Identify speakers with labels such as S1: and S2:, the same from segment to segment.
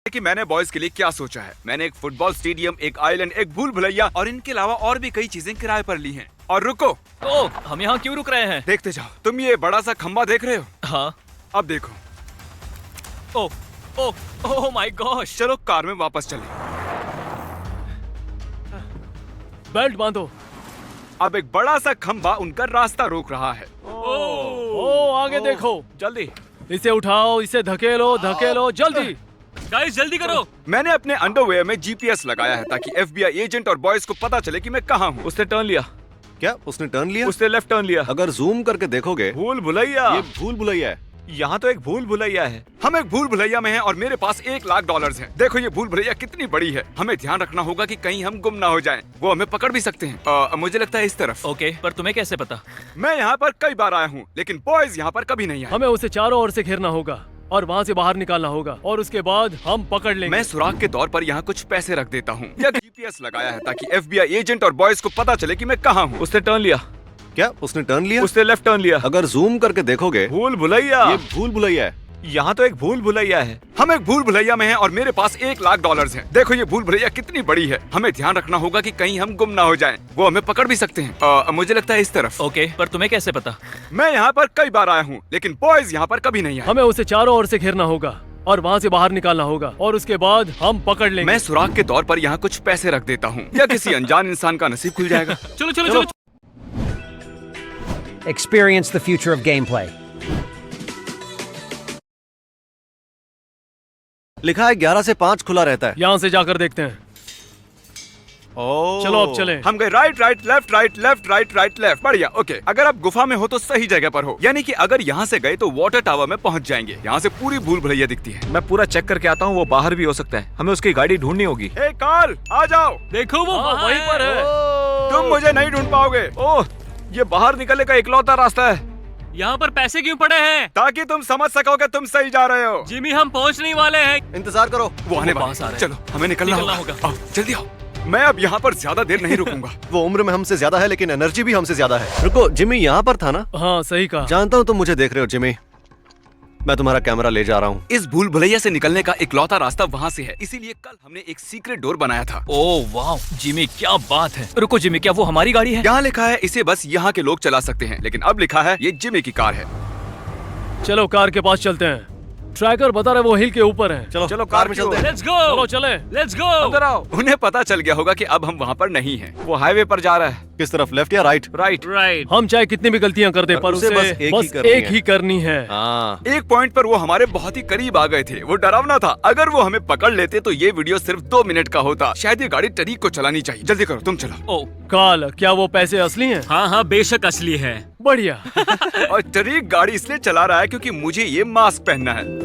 S1: कि मैंने बॉयज के लिए क्या सोचा है। मैंने एक फुटबॉल स्टेडियम, एक आइलैंड, एक भूल भुलैया और इनके अलावा और भी कई चीजें किराए पर ली हैं। और रुको,
S2: ओह, हम यहाँ क्यों रुक रहे हैं?
S1: देखते जाओ। तुम ये बड़ा सा खंबा देख रहे हो?
S2: हाँ।
S1: अब देखो।
S2: ओह, ओह, ओह माय गॉश।
S1: चलो कार में वापस चले।
S3: बेल्ट बांधो।
S1: अब एक बड़ा सा खंबा उनका रास्ता रोक रहा है।
S3: ओ आगे देखो,
S2: जल्दी
S3: इसे उठाओ, इसे धकेलो, धकेलो, जल्दी।
S2: गाइस, जल्दी करो।
S1: मैंने अपने अंडरवेयर में जीपीएस लगाया है ताकि एफबीआई एजेंट और बॉयज को पता चले कि मैं कहाँ हूँ।
S2: उसने टर्न लिया।
S4: क्या उसने टर्न लिया?
S1: उसने लेफ्ट टर्न लिया।
S4: अगर जूम करके देखोगे,
S1: भूल भुलैया।
S4: ये भूल भुलैया है।
S1: यहाँ तो एक भूल भुलैया है। हम एक भूल भुलैया में हैं और मेरे पास $1,00,000 हैं। देखो ये भूल भुलैया कितनी बड़ी है। हमें ध्यान रखना होगा कि कहीं हम गुम ना हो जाएं। वो हमें पकड़ भी सकते हैं। मुझे लगता है इस तरफ।
S2: ओके, पर तुम्हें कैसे पता?
S1: मैं यहाँ पर कई बार आया हूँ, लेकिन बॉयज यहाँ पर कभी नहीं आए।
S3: हमें उसे चारों ओर से घेरना होगा और वहाँ से बाहर निकालना होगा और उसके बाद हम पकड़ लेंगे।
S1: मैं सुराग के तौर पर यहाँ कुछ पैसे रख देता हूँ। यह जीपीएस लगाया है ताकि एफबीआई एजेंट और बॉयज को पता चले कि मैं कहाँ हूँ।
S2: उसने टर्न लिया।
S4: क्या उसने टर्न लिया?
S1: उसने लेफ्ट टर्न लिया।
S4: अगर जूम करके देखोगे,
S1: भूल भुलैया।
S4: ये भूल भुलैया है।
S1: यहाँ तो एक भूल भुलैया है। हम एक भूल भुलैया में हैं और मेरे पास $1,00,000 हैं। देखो ये भूल भुलैया कितनी बड़ी है। हमें ध्यान रखना होगा कि कहीं हम गुम ना हो जाएं। वो हमें पकड़ भी सकते हैं। मुझे लगता है इस तरफ।
S2: ओके, पर तुम्हें कैसे पता?
S1: मैं यहाँ पर कई बार आया हूँ, लेकिन बॉयज यहाँ पर कभी नहीं आए।
S3: हमें उसे चारों ओर से घेरना होगा और वहाँ से बाहर निकालना होगा और उसके बाद हम पकड़ लेंगे।
S1: मैं सुराग के तौर पर यहाँ कुछ पैसे रख देता हूँ, या किसी अनजान इंसान का नसीब खुल जाएगा।
S2: चलो चलो चलो।
S5: Experience the future of gameplay.
S4: लिखा है 11 से 5 खुला रहता है।
S3: यहाँ से जाकर देखते हैं। चलो अब चलें।
S1: हम गए right right left right left right right left. बढ़िया। ओके, अगर आप गुफा में हो तो सही जगह पर हो। यानी कि अगर यहाँ से गए तो वाटर टावर में पहुँच जाएंगे। यहाँ से पूरी भूल भुलैया दिखती है।
S6: मैं पूरा चेक करके आता हूँ, वो बाहर भी हो सकता है। हमें उसकी गाड़ी ढूंढनी होगी।
S1: ए कार्ल, आ जाओ।
S2: देखो वो
S3: हाँ, वहीं पर है।
S1: तुम मुझे नहीं ढूंढ पाओगे।
S6: ओह, ये बाहर निकलने का इकलौता रास्ता है।
S2: यहाँ पर पैसे क्यों पड़े हैं?
S1: ताकि तुम समझ सको कि तुम सही जा रहे हो।
S2: जिमी, हम पहुँचने वाले हैं।
S4: इंतजार करो।
S1: वो आने
S2: पास आ
S1: वाले।
S2: रहे हैं।
S1: चलो हमें निकलना
S2: निकलना
S1: होगा।
S2: होगा।
S1: आओ जल्दी आओ। मैं अब यहाँ पर ज्यादा देर नहीं रुकूंगा।
S4: वो उम्र में हमसे ज्यादा है, लेकिन एनर्जी भी हमसे ज्यादा है। रुको, जिमी यहाँ पर था ना?
S3: हाँ सही कहा।
S4: जानता हूँ तुम मुझे देख रहे हो जिमी। मैं तुम्हारा कैमरा ले जा रहा हूँ।
S1: इस भूल भुलैया से निकलने का इकलौता रास्ता वहाँ से है, इसीलिए कल हमने एक सीक्रेट डोर बनाया था।
S2: ओह वाह, जिमी क्या बात है। रुको जिमी, क्या वो हमारी गाड़ी है?
S1: यहाँ लिखा है इसे बस यहाँ के लोग चला सकते हैं, लेकिन अब लिखा है ये जिमी की कार है।
S3: चलो कार के पास चलते हैं। ट्रैकर बता रहे वो हिल के ऊपर है।
S4: चलो
S6: चलो,
S4: कार में चलते हैं।
S2: Let's go.
S3: चलो चले।
S2: Let's go.
S6: अंदर आओ।
S1: उन्हें पता चल गया होगा कि अब हम वहाँ पर नहीं हैं।
S6: वो हाईवे पर जा रहा है।
S4: किस तरफ, लेफ्ट या राइट?
S6: राइट।
S2: राइट।
S3: हम चाहे कितनी भी गलतियां कर दे, पर
S4: उसे
S3: उसे
S4: बस
S3: एक ही करनी है।
S4: हाँ।
S1: एक पॉइंट पर वो हमारे बहुत ही करीब आ गए थे। वो डरावना था। अगर वो हमें पकड़ लेते तो ये वीडियो सिर्फ 2 मिनट का होता। शायद ये गाड़ी टरीक को चलानी चाहिए। जल्दी करो, तुम चलो।
S2: ओह
S3: काल, क्या वो पैसे असली हैं?
S2: हाँ हाँ, बेशक असली है।
S3: बढ़िया।
S1: और टरीक गाड़ी इसलिए चला रहा है क्योंकि मुझे ये मास्क पहनना है।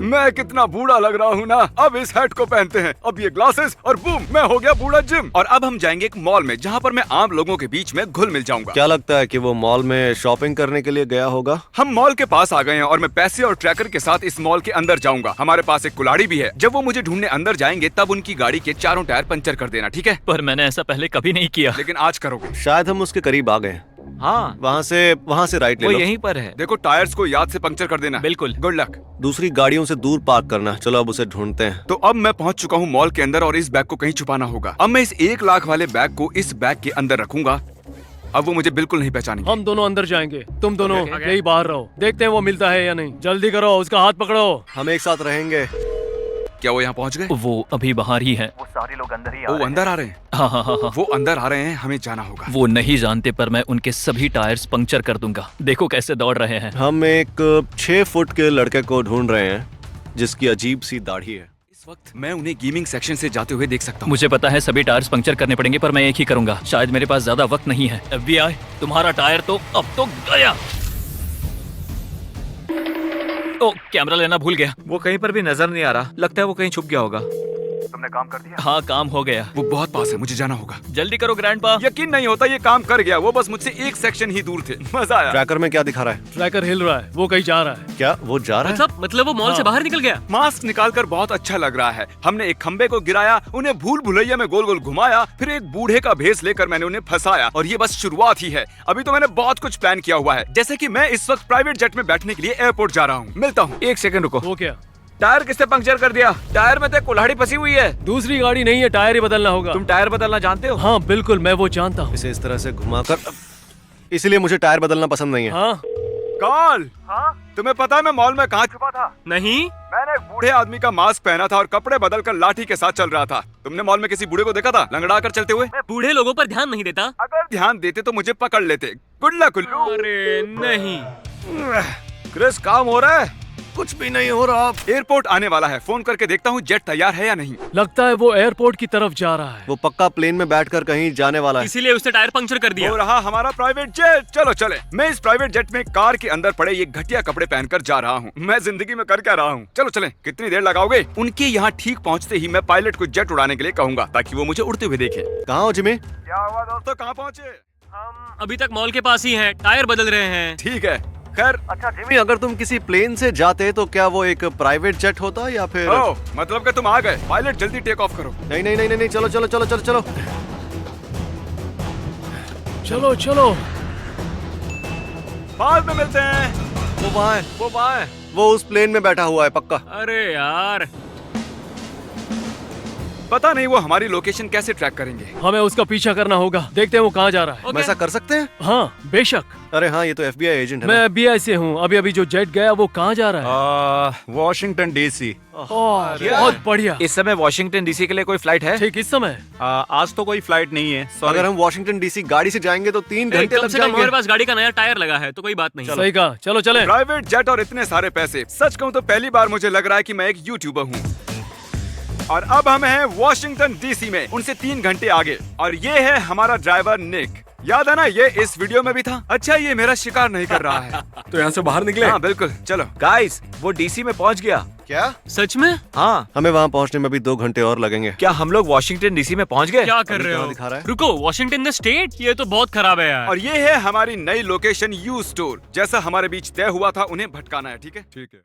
S1: मैं कितना बूढ़ा लग रहा हूँ ना। अब इस हैट को पहनते हैं, अब ये ग्लासेस, और बूम, मैं हो गया बूढ़ा जिम। और अब हम जाएंगे एक मॉल में जहाँ पर मैं आम लोगों के बीच में घुल मिल जाऊंगा।
S4: क्या लगता है कि वो मॉल में शॉपिंग करने के लिए गया होगा?
S1: हम मॉल के पास आ गए हैं और मैं पैसे और ट्रैकर के साथ इस मॉल के अंदर जाऊंगा। हमारे पास एक कुल्हाड़ी भी है। जब वो मुझे ढूंढने अंदर जाएंगे तब उनकी गाड़ी के चारों टायर पंचर कर देना, ठीक है?
S2: पर मैंने ऐसा पहले कभी नहीं किया।
S1: लेकिन आज करोगे।
S4: शायद हम उसके करीब आ गए।
S6: हाँ,
S4: वहाँ से राइट ले
S6: वो
S4: लो।
S6: यहीं पर है।
S1: देखो टायर्स को याद से पंक्चर कर देना।
S2: बिल्कुल।
S1: Good luck.
S4: दूसरी गाड़ियों से दूर पार्क करना। चलो अब उसे ढूंढते हैं।
S1: तो अब मैं पहुंच चुका हूं मॉल के अंदर और इस बैग को कहीं छुपाना होगा। अब मैं इस 1 लाख वाले बैग को इस बैग के अंदर रखूंगा। अब वो मुझे बिल्कुल नहीं पहचानेंगे।
S3: हम दोनों अंदर जाएंगे, तुम दोनों
S2: Okay.
S3: यही बाहर रहो। देखते हैं वो मिलता है या नहीं। जल्दी करो, उसका हाथ पकड़ो।
S4: हम एक साथ रहेंगे।
S1: क्या वो यहाँ पहुंच गए?
S2: वो अभी बाहर ही है।
S1: वो अंदर आ रहे हैं।
S2: हाँ हाँ हाँ हाँ।
S1: वो अंदर आ रहे हैं, हमें जाना होगा।
S2: वो नहीं जानते, पर मैं उनके सभी टायर्स पंक्चर कर दूंगा। देखो कैसे दौड़ रहे हैं।
S4: हम एक 6 फुट के लड़के को ढूंढ रहे हैं जिसकी अजीब सी दाढ़ी है।
S1: इस वक्त मैं उन्हें गेमिंग सेक्शन से जाते हुए देख सकता हूँ।
S2: मुझे पता है सभी टायर्स पंक्चर करने पड़ेंगे, पर मैं एक ही करूंगा। शायद मेरे पास ज्यादा वक्त नहीं है। FBI, तुम्हारा टायर तो अब तो गया। ओ, कैमरा लेना भूल गया।
S6: वो कहीं पर भी नजर नहीं आ रहा। लगता है वो कहीं छुप गया होगा।
S1: तुमने काम कर दिया?
S2: हाँ, काम हो गया।
S1: वो बहुत पास है, मुझे जाना होगा।
S2: जल्दी करो ग्रैंडपा।
S1: यकीन नहीं होता ये काम कर गया। वो बस मुझसे एक सेक्शन ही दूर थे। मजा आया।
S4: ट्रैकर में क्या दिखा रहा है?
S3: ट्रैकर हिल रहा है, वो कहीं जा रहा है।
S4: क्या वो जा रहा है?
S2: मतलब वो मॉल से बाहर निकल गया।
S1: मास्क निकालकर बहुत अच्छा लग रहा है। हमने एक खंबे को गिराया, उन्हें भूल भुलैया में गोल गोल घुमाया, फिर एक बूढ़े का भेस लेकर मैंने उन्हें फंसाया। और ये बस शुरुआत ही है। अभी तो मैंने बहुत कुछ प्लान किया हुआ है। जैसे कि मैं इस वक्त प्राइवेट जेट में बैठने के लिए एयरपोर्ट जा रहा हूँ। मिलता हूँ।
S6: 1 सेकंड रुको।
S3: वो क्या?
S6: टायर किसने पंक्चर कर दिया? टायर में तो एक कुल्हाड़ी फंसी हुई है।
S3: दूसरी गाड़ी नहीं है, टायर ही बदलना होगा।
S6: तुम टायर बदलना जानते हो?
S3: हाँ बिल्कुल, मैं वो जानता हूँ।
S4: इसे इस तरह से घुमाकर, इसलिए मुझे टायर बदलना पसंद नहीं है।
S3: हाँ
S1: कॉल। तुम्हें पता है मैं मॉल में कहाँ छुपा था?
S3: नहीं,
S1: मैंने एक बूढ़े आदमी का मास्क पहना था और कपड़े बदलकर लाठी के साथ चल रहा था। तुमने मॉल में किसी बूढ़े को देखा था लंगड़ा कर चलते हुए?
S7: बूढ़े लोगों पर ध्यान नहीं देता।
S1: अगर ध्यान देते तो मुझे पकड़ लेते। गुड लक उल्लू।
S7: अरे नहीं,
S6: क्रिस, काम हो रहा है?
S4: कुछ भी नहीं हो रहा।
S1: एयरपोर्ट आने वाला है, फोन करके देखता हूँ जेट तैयार है या नहीं।
S3: लगता है वो एयरपोर्ट की तरफ जा रहा है।
S4: वो पक्का प्लेन में बैठकर कहीं जाने वाला है।
S7: इसीलिए उसने टायर पंक्चर कर दिया।
S1: हो रहा हमारा प्राइवेट जेट। चलो चले। मैं इस प्राइवेट जेट में कार के अंदर पड़े ये घटिया कपड़े पहनकर जा रहा हूँ। मैं जिंदगी में कर क्या रहा हूँ? चलो चले। कितनी देर लगाओगे? उनके यहाँ ठीक पहुँचते ही मैं पायलट को जेट उड़ाने के लिए कहूंगा ताकि वो मुझे उड़ते हुए देखे।
S4: कहाँ हो जिमी?
S1: क्या हुआ दोस्तों, कहाँ पहुँचे?
S7: हम अभी तक मॉल के पास ही हैं, टायर बदल रहे हैं।
S1: ठीक है, खैर।
S4: अच्छा जिमी, अगर तुम किसी प्लेन से जाते तो क्या वो एक प्राइवेट जेट होता या फिर?
S1: ओ, मतलब कि तुम आ गए। पायलट जल्दी टेक ऑफ करो।
S4: नहीं नहीं नहीं नहीं, चलो चलो चलो चलो चलो।
S3: चलो चलो।
S1: बाद में मिलते हैं।
S4: वो वहाँ है,
S6: वो वहाँ है।
S4: वो उस प्लेन में बैठा हुआ है पक्का।
S7: अरे यार,
S1: पता नहीं वो हमारी लोकेशन कैसे ट्रैक करेंगे।
S3: हमें उसका पीछा करना होगा। देखते हैं वो कहाँ जा रहा है।
S7: ओके।
S4: हम ऐसा कर सकते हैं?
S3: हाँ बेशक।
S4: अरे हाँ, ये तो FBI एजेंट है
S3: मैं FBI से हूँ। अभी अभी जो जेट गया वो कहाँ जा रहा है?
S1: Washington DC।
S3: ओह, बहुत बढ़िया।
S6: इस समय वॉशिंगटन डीसी के लिए कोई फ्लाइट है?
S3: ठीक इस समय।
S1: आज तो कोई फ्लाइट नहीं है।
S4: अगर हम वॉशिंगटन DC गाड़ी से जाएंगे तो 3 घंटे
S7: कम
S4: लग
S7: से कम
S4: जाएंगे।
S7: हमारे पास गाड़ी का नया टायर लगा है, तो कोई बात नहीं।
S3: सही कहा, चलो चले।
S1: प्राइवेट जेट और इतने सारे पैसे। सच कहूँ तो पहली बार मुझे लग रहा है कि मैं एक यूट्यूबर हूँ। और अब हम हैं वॉशिंगटन DC में, उनसे 3 घंटे आगे। और ये है हमारा ड्राइवर निक। याद है ना, ये इस वीडियो में भी था। अच्छा, ये मेरा शिकार नहीं कर रहा है।
S8: तो यहाँ से बाहर निकले।
S1: हाँ बिल्कुल, चलो।
S6: गाइस, वो डीसी में पहुँच गया।
S4: क्या?
S7: सच में?
S6: हाँ।
S4: हमें वहाँ पहुँचने में भी 2 घंटे और लगेंगे।
S6: क्या हम लोग वॉशिंगटन डीसी में पहुँच गए?
S7: क्या कर रहे
S4: कहाँ
S7: हो?
S4: दिखा रहा है?
S7: रुको, वॉशिंगटन द स्टेट? ये तो बहुत खराब है यार।
S1: और ये है हमारी नई लोकेशन, यू स्टोर। जैसा हमारे बीच तय हुआ था, उन्हें भटकाना है। ठीक है, ठीक है।